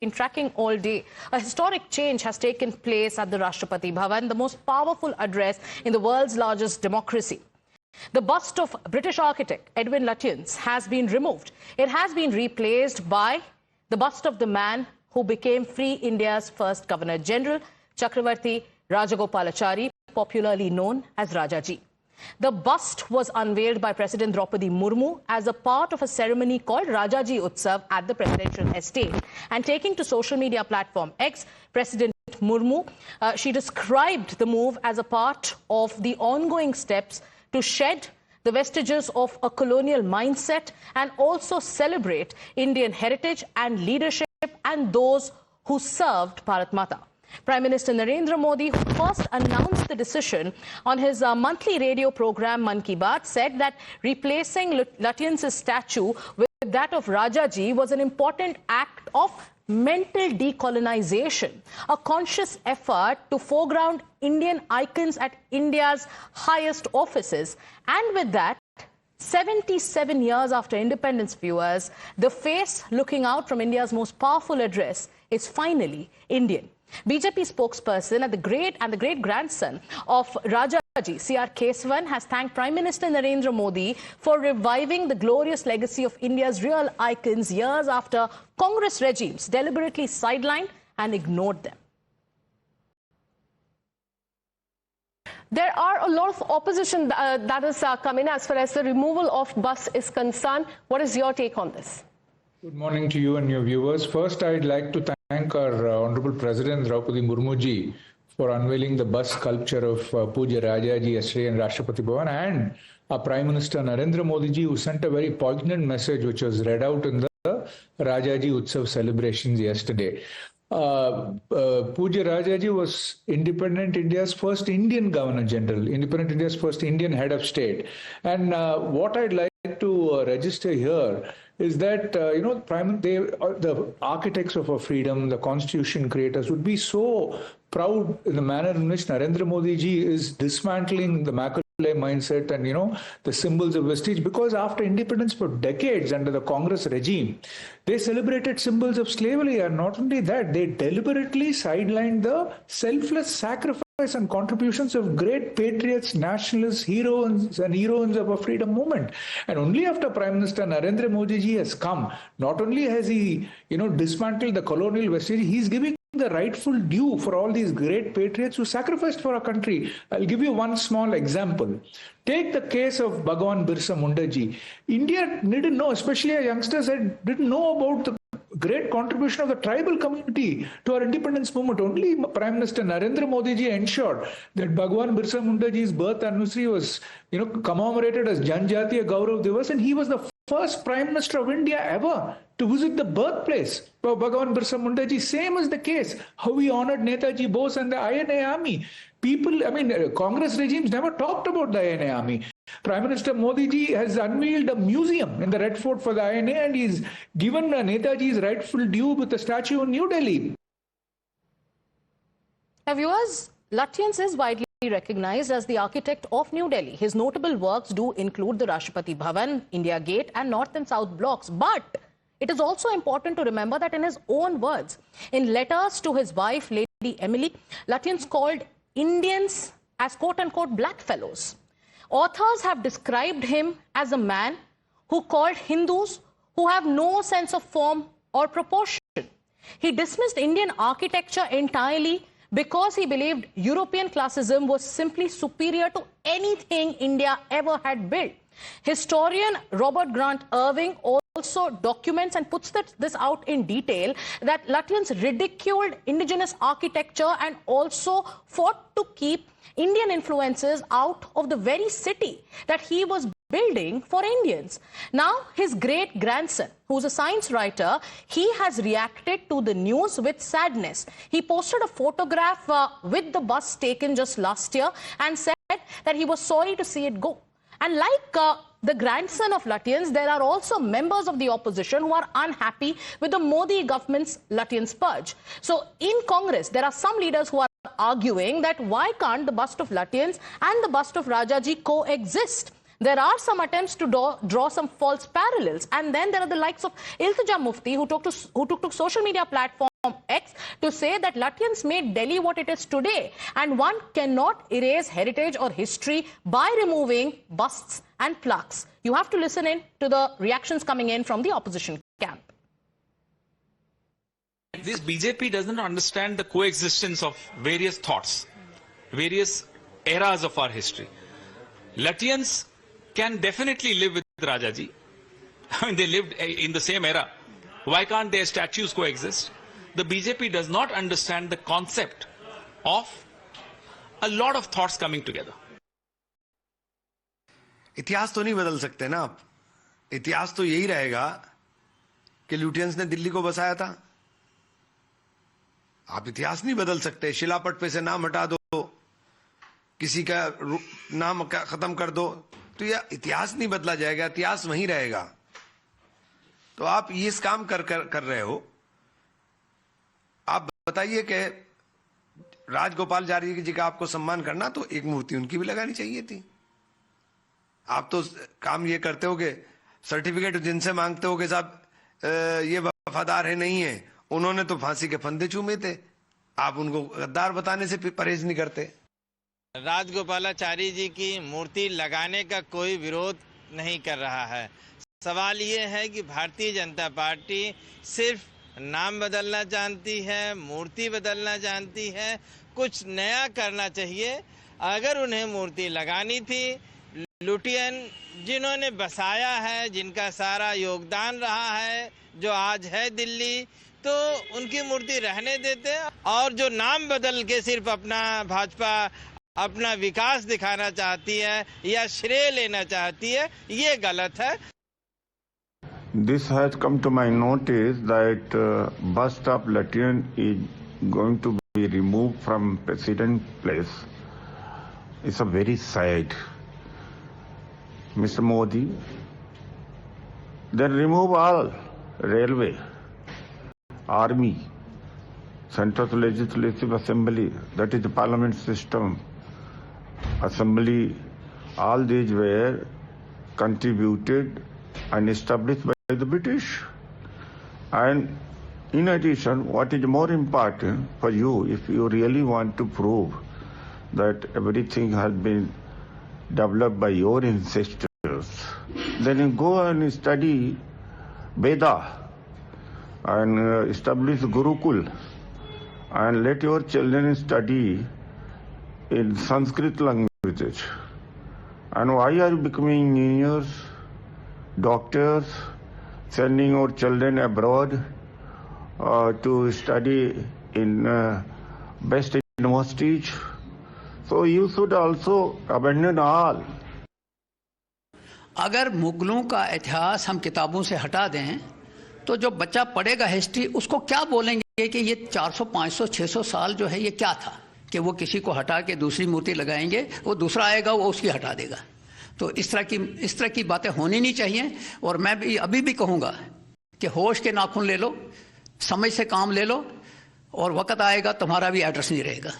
been tracking all day. A historic change has taken place at the Rashtrapati Bhavan, the most powerful address in the world's largest democracy. The bust of British architect Edwin Lutyens has been removed. It has been replaced by the bust of the man who became Free India's first Governor-General, Chakravarti Rajagopalachari, popularly known as Rajaji. The bust was unveiled by President Draupadi Murmu as a part of a ceremony called Rajaji Utsav at the presidential estate. And taking to social media platform X, President Murmu, she described the move as a part of the ongoing steps to shed the vestiges of a colonial mindset and also celebrate Indian heritage and leadership and those who served Bharat Mata. Prime Minister Narendra Modi, who first announced the decision on his monthly radio program Mann Ki Baat, said that replacing Lutyens' statue with that of Rajaji was an important act of mental decolonization, a conscious effort to foreground Indian icons at India's highest offices. And with that, 77 years after independence, viewers, the face looking out from India's most powerful address is finally Indian. BJP spokesperson and the great-grandson of Rajaji, C.R. Kesavan, has thanked Prime Minister Narendra Modi for reviving the glorious legacy of India's real icons years after Congress regimes deliberately sidelined and ignored them. There are a lot of opposition that has come in as far as the removal of bus is concerned. What is your take on this? Good morning to you and your viewers. First, I'd like to thank our Honorable President Draupadi Murmu ji for unveiling the bust sculpture of Puja Rajaji yesterday in Rashtrapati Bhavan, and our Prime Minister Narendra Modi ji, who sent a very poignant message which was read out in the Rajaji Utsav celebrations yesterday. Puja Rajaji was independent India's first Indian Governor-General, independent India's first Indian head of state. And what I'd like to register here is that, the architects of our freedom, the constitution creators, would be so proud in the manner in which Narendra Modi ji is dismantling the Macaulay mindset and, the symbols of vestige, because after independence for decades under the Congress regime, they celebrated symbols of slavery, and not only that, they deliberately sidelined the selfless sacrifice and contributions of great patriots, nationalists, heroes and heroines of our freedom movement. And only after Prime Minister Narendra Modi ji has come, not only has he, dismantled the colonial vestige, he's giving the rightful due for all these great patriots who sacrificed for our country. I'll give you one small example. Take the case of Bhagwan Birsa Munda ji. India didn't know, especially our youngsters, didn't know about the great contribution of the tribal community to our independence movement. Only Prime Minister Narendra Modi ji ensured that Bhagwan Birsa Munda ji's birth anniversary was, commemorated as Janjatiya Gaurav Divas, and he was the first Prime Minister of India ever to visit the birthplace of Bhagwan Birsa Munda ji. Same is the case how we honored Netaji Bose and the INA Army. Congress regimes never talked about the INA Army. Prime Minister Modi ji has unveiled a museum in the Red Fort for the INA, and he's given Netaji's rightful due with a statue in New Delhi. Now, viewers, Lutyens is widely recognized as the architect of New Delhi. His notable works do include the Rashtrapati Bhavan, India Gate and North and South blocks. But it is also important to remember that in his own words, in letters to his wife, Lady Emily, Lutyens called Indians as quote-unquote blackfellows. Authors have described him as a man who called Hindus who have no sense of form or proportion. He dismissed Indian architecture entirely because he believed European classism was simply superior to anything India ever had built. Historian Robert Grant Irving also documents and puts this out in detail that Lutyens ridiculed indigenous architecture and also fought to keep Indian influences out of the very city that he was building for Indians. Now, his great-grandson, who's a science writer, he has reacted to the news with sadness. He posted a photograph with the bus taken just last year and said that he was sorry to see it go. And like the grandson of Lutyens, there are also members of the opposition who are unhappy with the Modi government's Lutyens purge. So in Congress, there are some leaders who are arguing that why can't the bust of Lutyens and the bust of Rajaji coexist? There are some attempts to draw some false parallels. And then there are the likes of Iltija Mufti, who took to social media platform X to say that Lutyens made Delhi what it is today. And one cannot erase heritage or history by removing busts and plaques. You have to listen in to the reactions coming in from the opposition camp. This BJP doesn't understand the coexistence of various thoughts, various eras of our history. Lutyens can definitely live with Rajaji. I mean, they lived in the same era. Why can't their statues coexist? The BJP does not understand the concept of a lot of thoughts coming together. इतिहास तो नहीं बदल सकते ना आप. इतिहास तो यही रहेगा कि लुटियंस ने दिल्ली को बसाया था. आप इतिहास नहीं बदल सकते. शिलापट पे से नाम हटा दो, किसी का नाम खत्म कर दो, तो यह इतिहास नहीं बदला जाएगा. इतिहास वहीं रहेगा. तो आप ये इस काम कर रहे हो. आप बताइए कि राजगोपालाचारी जी का आपको सम्मान करना, तो एक मूर्ति उनकी भी लगानी चाहिए थी. आप तो काम ये करते हो कि सर्टिफिकेट जिनसे मांगते हो कि साहब ये वफादार है नहीं है, उन्होंने तो फांसी के फंदे चूमे थे. आप उनको गद्दार बताने से परहेज नहीं करते. राजगोपालाचारी जी की मूर्ति लगाने का कोई विरोध नहीं कर रहा है. सवाल ये है कि भारतीय जनता पार्टी सिर्फ नाम बदलना जानती है, मूर्ति बदलना जानती है. कुछ नया करना चाहिए. अगर उन्हें मूर्ति लगानी थी, लुटियन जिन्होंने बसाया है, जिनका सारा योगदान रहा है, जो आज है दिल्ली, तो उनकी मूर्ति रहने देते. और जो नाम बदल के सिर्फ अपना भाजपा अपना विकास दिखाना चाहती है या श्रेय लेना चाहती है, ये गलत है. This has come to my notice that bust of Lutyen is going to be removed from President Place. It's a very sad. Mr. Modi, then remove all railway, army, Central Legislative Assembly, that is the parliament system, assembly, all these were contributed and established by the British. And in addition, what is more important for you, if you really want to prove that everything has been developed by your ancestors, then you go and study Veda and establish Gurukul and let your children study in Sanskrit languages. And why are you becoming engineers, doctors, sending your children abroad to study in best universities? So you should also abandon all. अगर मुगलों का इतिहास हम किताबों से हटा दें तो जो बच्चा पढ़ेगा हिस्ट्री, उसको क्या बोलेंगे कि ये 400, 500, 600 साल जो है ये क्या था, कि वो किसी को हटा के दूसरी मूर्ति लगाएंगे, वो दूसरा आएगा वो उसकी हटा देगा. तो इस तरह की बातें होनी नहीं चाहिए. और मैं भी अभी भी कहूँगा कि होश के नाखून ले लो, समझ से काम ले लो, और वक्त आएगा तुम्हारा भी एड्रेस नहीं रहेगा.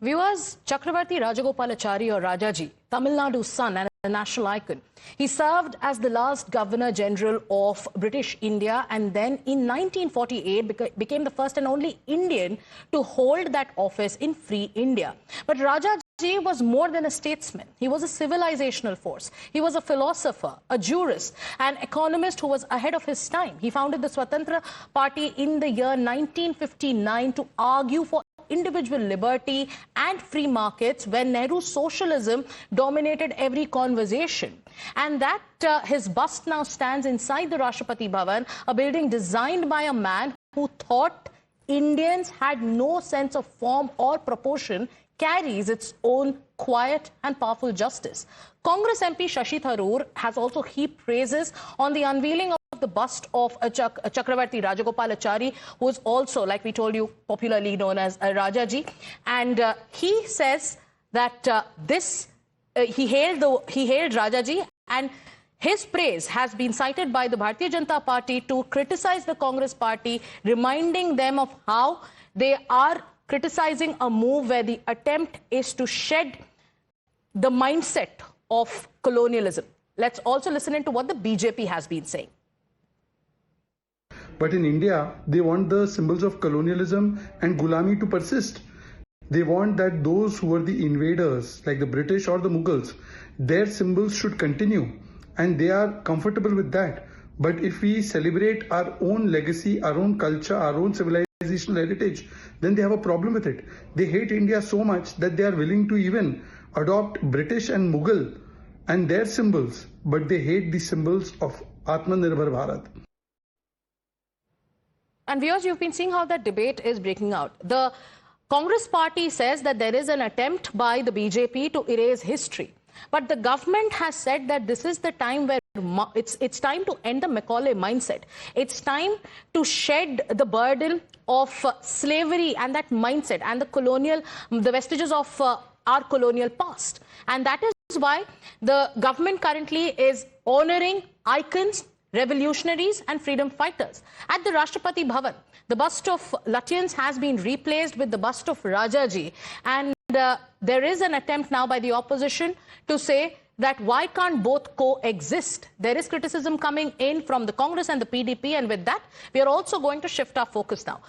Viewers, Chakravarti Rajagopalachari or Rajaji, Tamil Nadu's son and a national icon. He served as the last Governor General of British India and then in 1948 became the first and only Indian to hold that office in free India. But Rajaji was more than a statesman. He was a civilizational force. He was a philosopher, a jurist, an economist who was ahead of his time. He founded the Swatantra Party in the year 1959 to argue for individual liberty and free markets when Nehru's socialism dominated every conversation. And that his bust now stands inside the Rashtrapati Bhavan, a building designed by a man who thought Indians had no sense of form or proportion, carries its own quiet and powerful justice. Congress MP Shashi Tharoor has also heaped praises on the unveiling of the bust of Chakravarti Rajagopalachari, who is also, like we told you, popularly known as Rajaji. And he says that he hailed Rajaji, and his praise has been cited by the Bharatiya Janata Party to criticize the Congress Party, reminding them of how they are criticizing a move where the attempt is to shed the mindset of colonialism. Let's also listen into what the BJP has been saying. But in India, they want the symbols of colonialism and Gulami to persist. They want that those who were the invaders, like the British or the Mughals, their symbols should continue. And they are comfortable with that. But if we celebrate our own legacy, our own culture, our own civilizational heritage, then they have a problem with it. They hate India so much that they are willing to even adopt British and Mughal and their symbols, but they hate the symbols of Atmanirbhar Bharat. And viewers, you've been seeing how that debate is breaking out. The Congress party says that there is an attempt by the BJP to erase history. But the government has said that this is the time where it's time to end the Macaulay mindset. It's time to shed the burden of slavery and that mindset and the vestiges of our colonial past. And that is why the government currently is honoring icons, revolutionaries and freedom fighters. At the Rashtrapati Bhavan, the bust of Lutyens has been replaced with the bust of Rajaji. And there is an attempt now by the opposition to say that why can't both coexist? There is criticism coming in from the Congress and the PDP, and with that, we are also going to shift our focus now.